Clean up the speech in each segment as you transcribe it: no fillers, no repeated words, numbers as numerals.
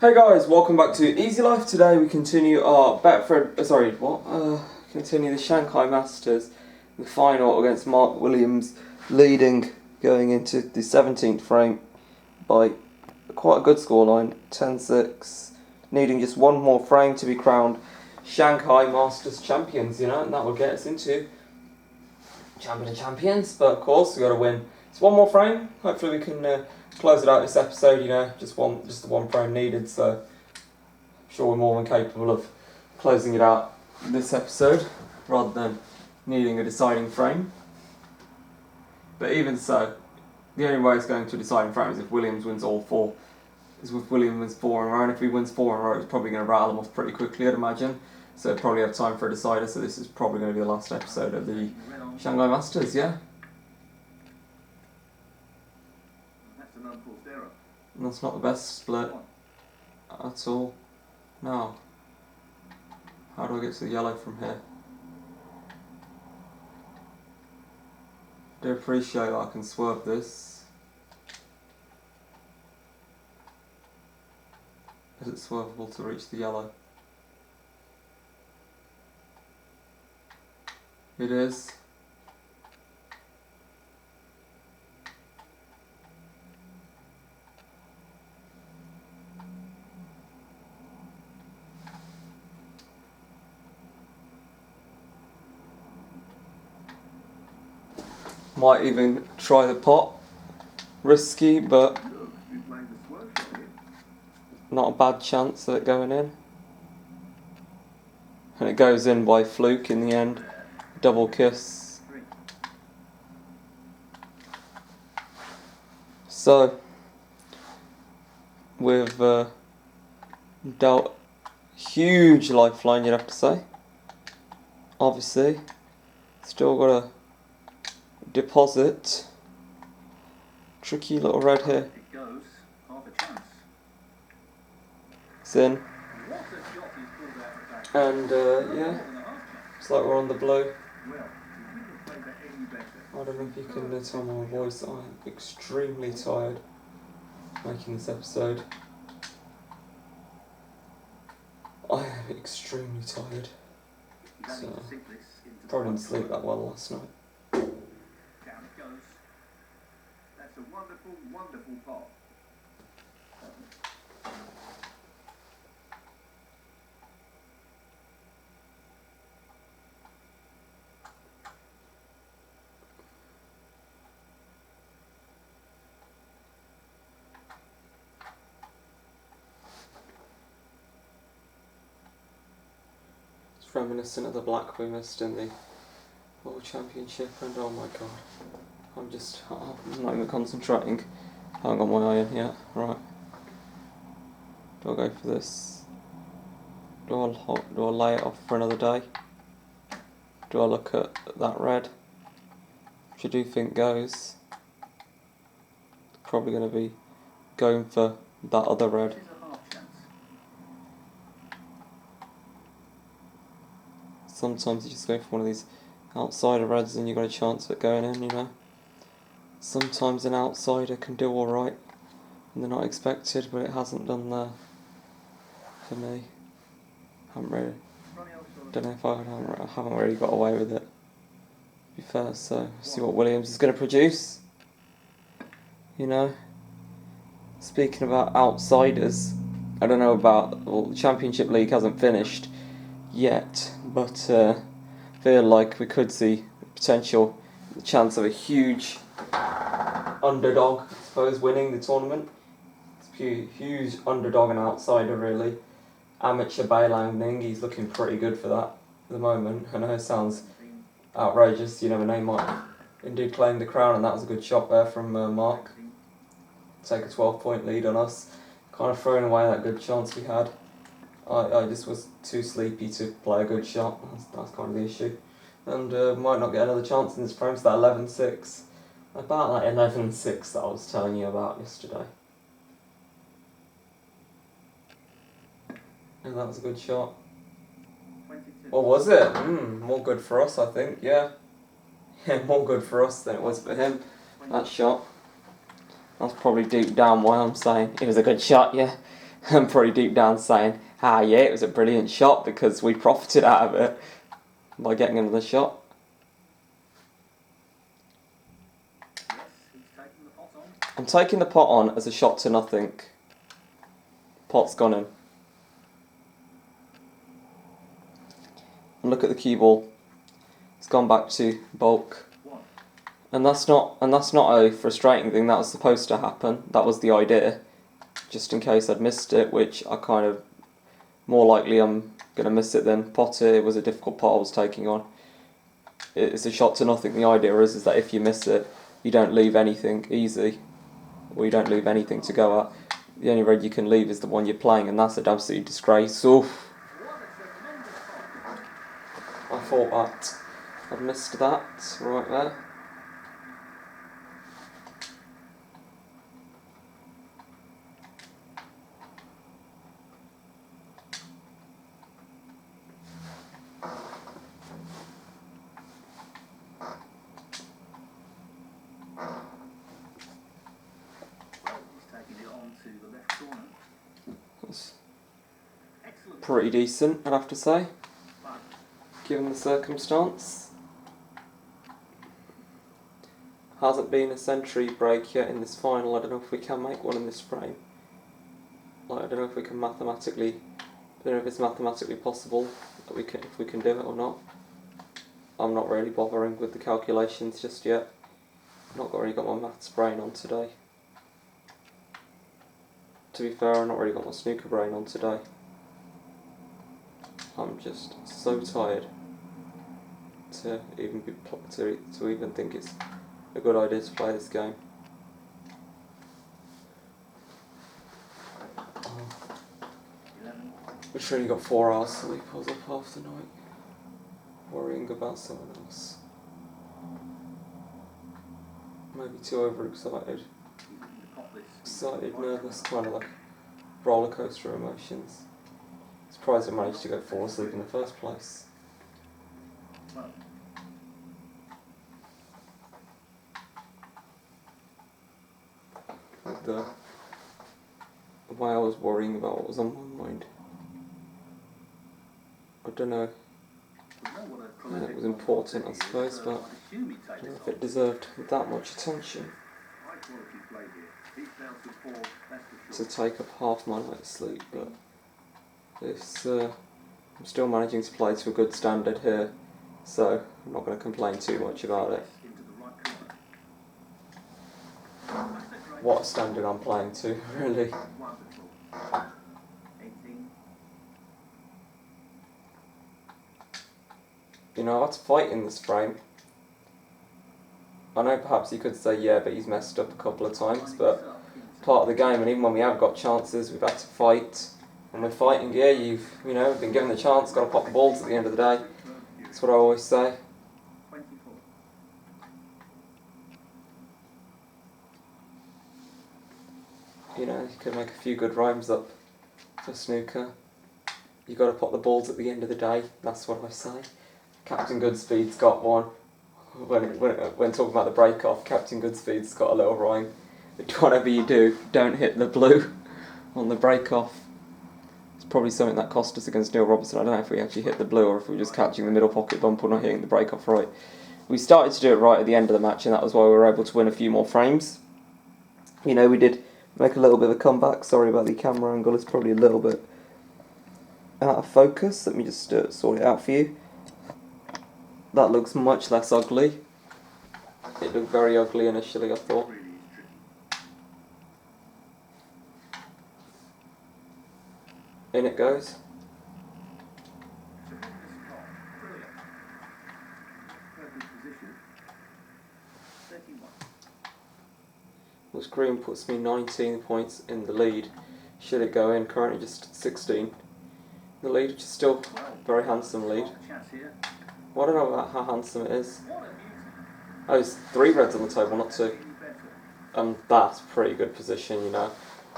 Hey guys, welcome back to Easy Life. Today we continue our continue the Shanghai Masters, the final against Mark Williams, leading going into the 17th frame by quite a good scoreline, 10-6, needing just one more frame to be crowned Shanghai Masters champions, and that will get us into Champion of Champions, but of course we've got to win. It's one more frame, hopefully we can close it out this episode, just the one frame needed, so I'm sure we're more than capable of closing it out this episode, rather than needing a deciding frame. But even so, the only way it's going to a deciding frame is if Williams wins all four. If Williams wins 4 in a row, and if he wins 4 in a row, it's probably going to rattle them off pretty quickly, I'd imagine. So we'll probably have time for a decider, so this is probably going to be the last episode of the Shanghai Masters, yeah? And that's not the best split at all. Now, how do I get to the yellow from here? I do appreciate that I can swerve this. Is it swervable to reach the yellow? It is. Might even try the pot. Risky, but not a bad chance of it going in. And it goes in by fluke in the end. Double kiss. So, we've dealt huge lifeline, you'd have to say. Obviously, still got a deposit. Tricky little red here. It's in. And yeah, it's like we're on the blue. I don't know if you can tell my voice, I'm extremely tired making this episode. I am extremely tired. So, probably didn't sleep that well last night. Down it goes. That's a wonderful, wonderful pot. It's reminiscent of the black we missed in the World Championship, and oh my god, I'm not even concentrating. I haven't got my eye in yet. Right. Do I go for this? Do I lay it off for another day? Do I look at that red? Which I do think goes. Probably going to be going for that other red. Sometimes you just go for one of these outsider reds and you got a chance at going in, Sometimes an outsider can do alright and they're not expected, but it hasn't done there for me. Don't know if I haven't really got away with it, to be fair, so see what Williams is going to produce. Speaking about outsiders, I don't know the Championship League hasn't finished yet, but feel like we could see potential chance of a huge underdog, I suppose, winning the tournament. It's a huge underdog and outsider, really. Amateur Bailang Ning, he's looking pretty good for that at the moment. I know it sounds outrageous, you never know, might indeed claim the crown, and that was a good shot there from Mark. Take a 12-point lead on us. Kind of throwing away that good chance we had. I just was too sleepy to play a good shot. That's kind of the issue. And might not get another chance in this frame, so that 11-6. About that 11-6 that I was telling you about yesterday. And that was a good shot. Or was it? More good for us, I think, yeah. Yeah, more good for us than it was for him, that shot. That's probably deep down why I'm saying it was a good shot, yeah. I'm pretty deep down saying, ah yeah, it was a brilliant shot because we profited out of it by getting another shot. Yes, he's taking the pot on. I'm taking the pot on as a shot to nothing. Pot's gone in. And look at the cue ball. It's gone back to bulk. And that's not a frustrating thing. That was supposed to happen. That was the idea. Just in case I'd missed it, which I kind of more likely I'm gonna miss it than Potter. It was a difficult pot I was taking on. It's a shot to nothing. The idea is that if you miss it, you don't leave anything easy, or you don't leave anything to go at. The only red you can leave is the one you're playing, and that's an absolute disgrace. Oof. I thought that I'd missed that right there. Pretty decent, I'd have to say, given the circumstance. Hasn't been a century break yet in this final. I don't know if we can make one in this frame. Like, I don't know if we can mathematically, I don't know if it's mathematically possible that if we can do it or not. I'm not really bothering with the calculations just yet. I've not really got my maths brain on today. To be fair, I've not really got my snooker brain on today. I'm just so tired to even to even think it's a good idea to play this game. We've only got 4 hours sleep. I was up half the night worrying about someone else. Maybe too overexcited. Excited, nervous, kind of like roller coaster emotions. Surprised I managed to fall asleep in the first place. Like the way I was worrying about what was on my mind. I don't know. It was important, I suppose, but I don't know if it deserved that much attention to take up half my night's sleep. But this, I'm still managing to play to a good standard here, so I'm not going to complain too much about it. What standard I'm playing to, really. You know, I had to fight in this frame. I know perhaps you could say, yeah, but he's messed up a couple of times, but part of the game, and even when we have got chances, we've had to fight. And we're fighting, yeah, you've been given the chance, got to pop the balls at the end of the day. That's what I always say. You know, you could make a few good rhymes up for snooker. You got to pop the balls at the end of the day, that's what I say. Captain Goodspeed's got one. When talking about the break-off, Captain Goodspeed's got a little rhyme. Whatever you do, don't hit the blue on the break-off. It's probably something that cost us against Neil Robertson. I don't know if we actually hit the blue or if we were just catching the middle pocket bump or not hitting the break-off right. We started to do it right at the end of the match, and that was why we were able to win a few more frames. You know, we did make a little bit of a comeback. Sorry about the camera angle, it's probably a little bit out of focus. Let me just sort it out for you. That looks much less ugly. It looked very ugly initially, I thought. In it goes. This green puts me 19 points in the lead. Should it go in, currently just 16. The lead, which is still a very handsome lead. Well, I don't know about how handsome it is. Oh, it's 3 reds on the table, not 2. That's a pretty good position, you know.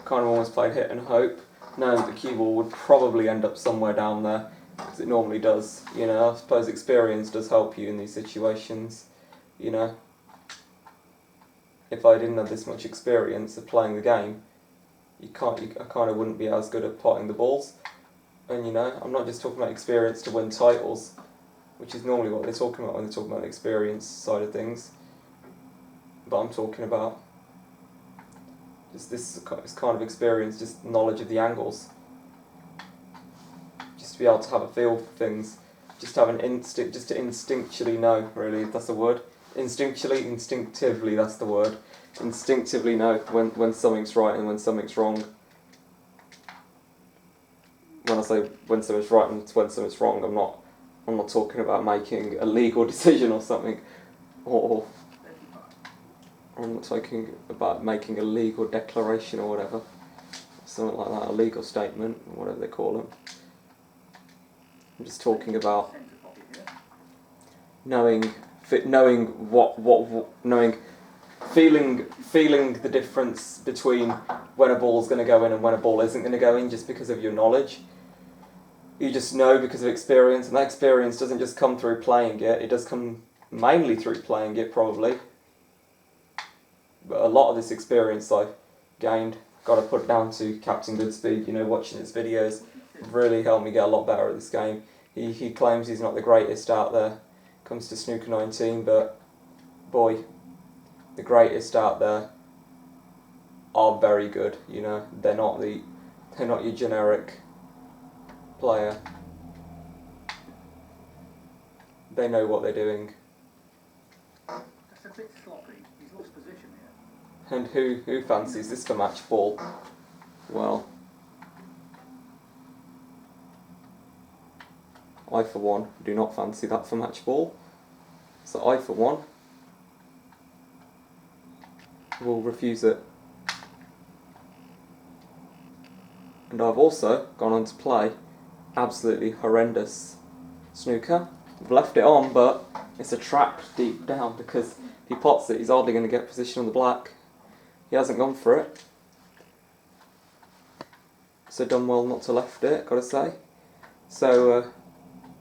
Kind of almost played hit and hope, knowing that the cue ball would probably end up somewhere down there, because it normally does. You know, I suppose experience does help you in these situations, you know. If I didn't have this much experience of playing the game, I kind of wouldn't be as good at potting the balls. And you know, I'm not just talking about experience to win titles, which is normally what they're talking about when they're talking about the experience side of things. But I'm talking about just this kind of experience, just knowledge of the angles. Just to be able to have a feel for things, just to have an instinct, just to instinctually know, really, if that's the word. Instinctively, that's the word. Instinctively know when something's right and when something's wrong. When I say when something's right and when something's wrong, I'm not talking about making a legal decision or something, or I'm not talking about making a legal declaration or whatever, something like that, a legal statement, or whatever they call them. I'm just talking about knowing feeling the difference between when a ball's going to go in and when a ball isn't going to go in, just because of your knowledge. You just know because of experience, and that experience doesn't just come through playing it. It does come mainly through playing it, probably. But a lot of this experience I've gained, got to put it down to Captain Goodspeed. You know, watching his videos really helped me get a lot better at this game. He claims he's not the greatest out there, comes to Snooker 19, but boy, the greatest out there are very good. You know, they're not your generic player. They know what they're doing. That's a bit sloppy. He's lost position here. And who fancies this for match ball? Well, I for one do not fancy that for match ball. So I for one will refuse it. And I've also gone on to play absolutely horrendous snooker. I've left it on, but it's a trap deep down, because if he pots it, he's hardly going to get position on the black. He hasn't gone for it. So done well not to left it, gotta say. So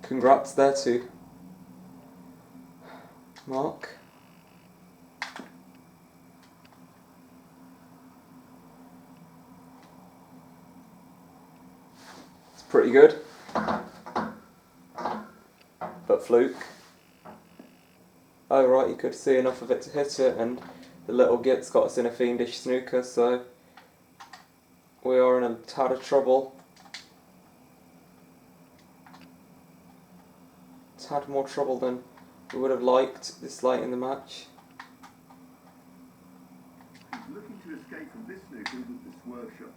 congrats there to Mark. It's pretty good. But fluke. Oh right, you could see enough of it to hit it, and the little git's got us in a fiendish snooker, so we are in a tad of trouble. Tad more trouble than we would have liked this late in the match. He's looking to escape from this snooker with the swerve shot.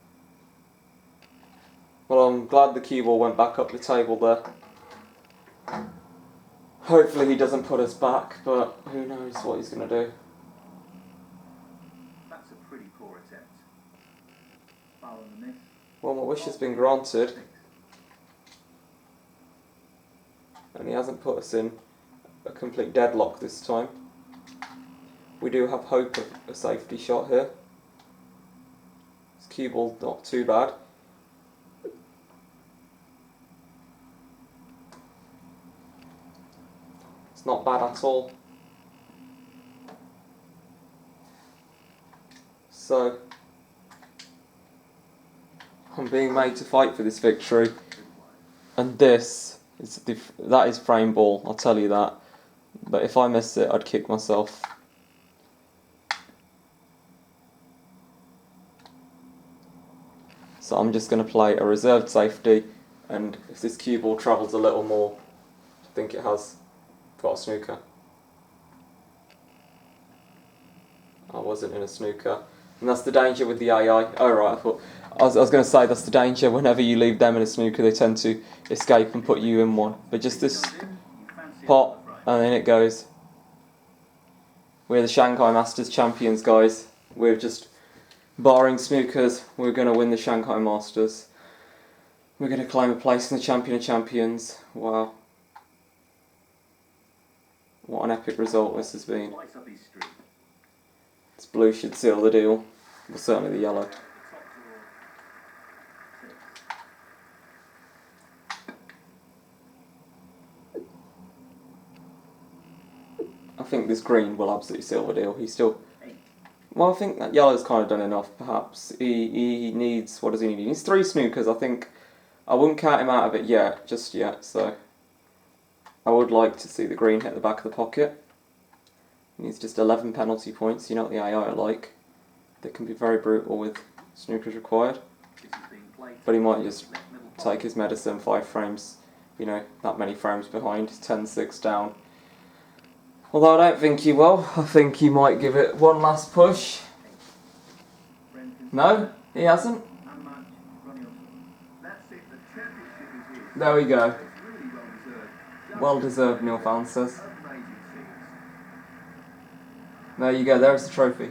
Well, I'm glad the cue ball went back up the table there. Hopefully he doesn't put us back, but who knows what he's going to do. That's a pretty poor attempt. Foul on the miss. Well, my wish has been granted, and he hasn't put us in a complete deadlock this time. We do have hope of a safety shot here. This cue ball not too bad. It's not bad at all. So I'm being made to fight for this victory, and this is that is frame ball, I'll tell you that. But if I miss it, I'd kick myself. So I'm just going to play a reserved safety, and if this cue ball travels a little more, I think it has got a snooker. I wasn't in a snooker. And that's the danger with the AI. Oh right, I was going to say that's the danger. Whenever you leave them in a snooker, they tend to escape and put you in one. But just this pot, and then it goes. We're the Shanghai Masters champions, guys. We're just, barring snookers, we're going to win the Shanghai Masters. We're going to claim a place in the Champion of Champions. Wow. What an epic result this has been. This blue should seal the deal. Well, certainly the yellow. I think this green will absolutely seal the deal. He's still... Well, I think that yellow's kind of done enough, perhaps. He needs, what does he need? He needs 3 snookers, I think. I wouldn't count him out of it yet, just yet, so... I would like to see the green hit the back of the pocket. He needs just 11 penalty points, you know what the AI are like. They can be very brutal with snookers required. But he might just take his medicine 5 frames, you know, that many frames behind, 10-6 down. Although I don't think he will. I think he might give it one last push. No, he hasn't. There we go. Well deserved, Neil Fallon says. There you go, there's the trophy.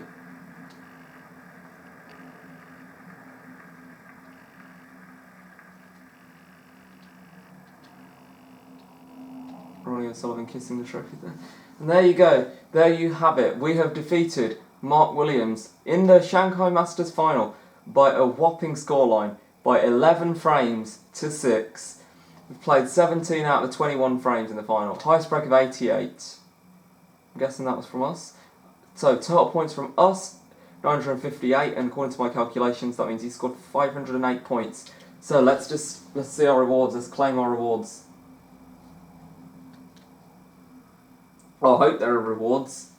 Ronnie O'Sullivan kissing the trophy there. And there you go, there you have it. We have defeated Mark Williams in the Shanghai Masters final by a whopping scoreline, by 11 frames to 6. We've played 17 out of the 21 frames in the final. Highest break of 88. I'm guessing that was from us. So total points from us, 958, and according to my calculations, that means he scored 508 points. So let's see our rewards. Let's claim our rewards. Well, I hope there are rewards.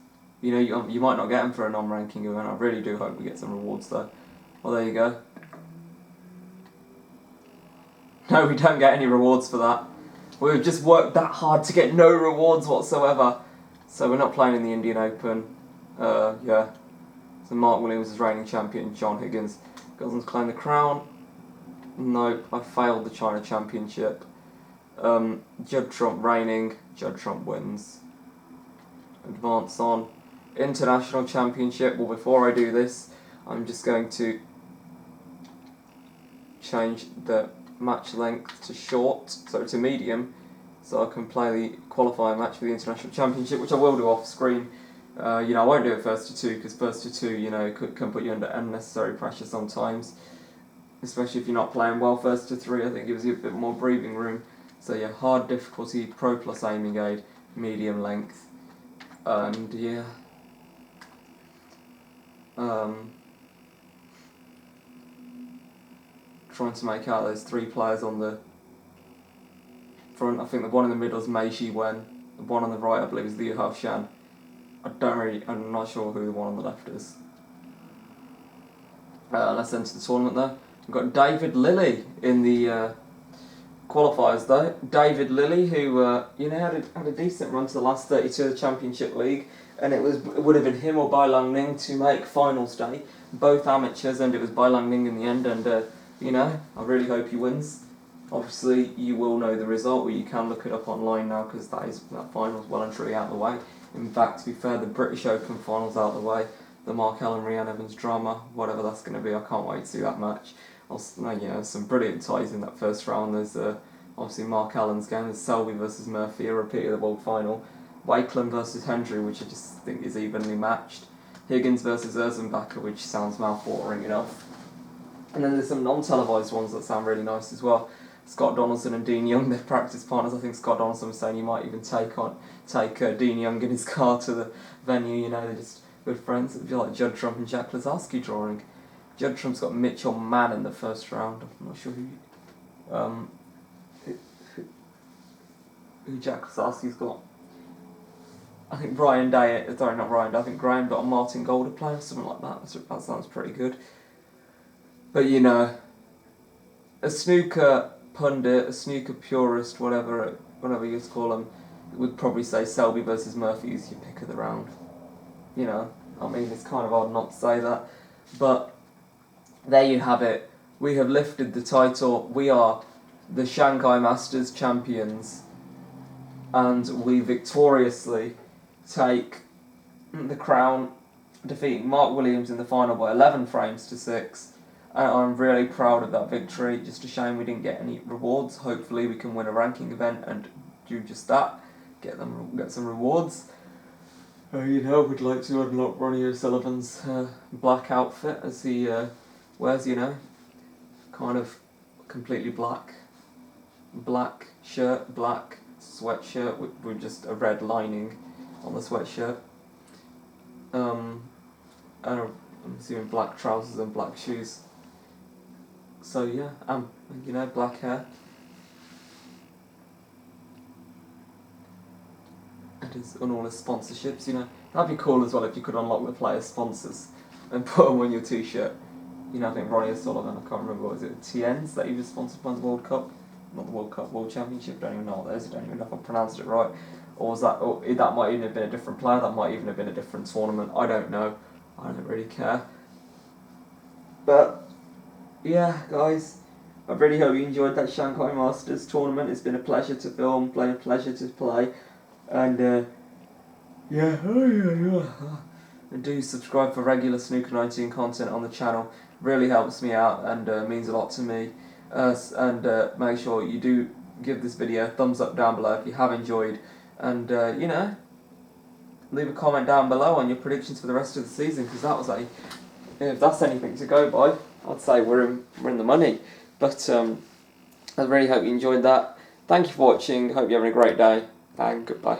You know, you might not get them for a non-ranking event. I really do hope we get some rewards though. Well, there you go. No, we don't get any rewards for that. We've just worked that hard to get no rewards whatsoever. So we're not playing in the Indian Open. Yeah. So Mark Williams is reigning champion. John Higgins goes on to claim the crown. No, I failed the China Championship. Judd Trump reigning. Judd Trump wins. Advance on. International Championship. Well, before I do this, I'm just going to change the match length to short, so to medium, so I can play the qualifying match for the International Championship, which I will do off screen. You know, I won't do it first to 2, because first to 2, you know, can put you under unnecessary pressure sometimes, especially if you're not playing well. First to 3, I think gives you a bit more breathing room. So yeah, hard difficulty, pro plus aiming aid, medium length, and yeah. Trying to make out those 3 players on the front. I think the one in the middle is Mei Shi Wen. The one on the right, I believe, is Liu Hao Shan. I'm not sure who the one on the left is. Let's enter the tournament though. We've got David Lilly in the qualifiers though. David Lilly, who you know, had a decent run to the last 32 of the Championship League, and it would have been him or Bai Lang Ning to make finals day. Both amateurs, and it was Bai Lang Ning in the end, and you know, I really hope he wins. Obviously, you will know the result, or you can look it up online now, because that final's well and truly out of the way. In fact, to be fair, the British Open final's out of the way. The Mark Allen Rhiannon Evans drama, whatever that's going to be, I can't wait to see that match. Also, you know, some brilliant ties in that first round. There's obviously Mark Allen's game. There's Selby versus Murphy, a repeat of the World Final. Wakeland versus Hendry, which I just think is evenly matched. Higgins versus Erzenbacher, which sounds mouth-watering enough. And then there's some non-televised ones that sound really nice as well. Scott Donaldson and Dean Young, they're practice partners. I think Scott Donaldson was saying he might even take Dean Young in his car to the venue. You know, they're just good friends. It'd be like Judd Trump and Jack Lazarski drawing. Judd Trump's got Mitchell Mann in the first round. I'm not sure who Jack Lazarski's got. I think Brian Day, sorry, not Brian Day, I think Graham got a Martin Golder player, something like that. That sounds pretty good. But you know, a snooker pundit, a snooker purist, whatever you call them, would probably say Selby versus Murphy is your pick of the round. You know, I mean, it's kind of odd not to say that, but there you have it. We have lifted the title. We are the Shanghai Masters champions, and we victoriously take the crown, defeating Mark Williams in the final by 11 frames to 6. And I'm really proud of that victory. Just a shame we didn't get any rewards. Hopefully we can win a ranking event and do just that, get some rewards. You know, we'd like to unlock Ronnie O'Sullivan's black outfit as he wears, you know, kind of completely black shirt, black sweatshirt with just a red lining on the sweatshirt. I'm assuming black trousers and black shoes. So yeah, you know, black hair. And on all his sponsorships, you know. That'd be cool as well if you could unlock the player sponsors and put them on your t-shirt. You know, I think Ronnie O'Sullivan, I can't remember, what was it, TNs that he was sponsored by the World Cup? Not the World Cup, World Championship, don't even know what that is, I don't even know if I pronounced it right. Or was that, or that might even have been a different player, that might even have been a different tournament, I don't know. I don't really care. But, yeah, guys, I really hope you enjoyed that Shanghai Masters tournament. It's been a pleasure to film, a pleasure to play. And, yeah, and do subscribe for regular Snooker 19 content on the channel. Really helps me out and means a lot to me. And make sure you do give this video a thumbs up down below if you have enjoyed. And, you know, leave a comment down below on your predictions for the rest of the season, because that was if that's anything to go by, I'd say we're in the money. But I really hope you enjoyed that. Thank you for watching. Hope you're having a great day, and goodbye.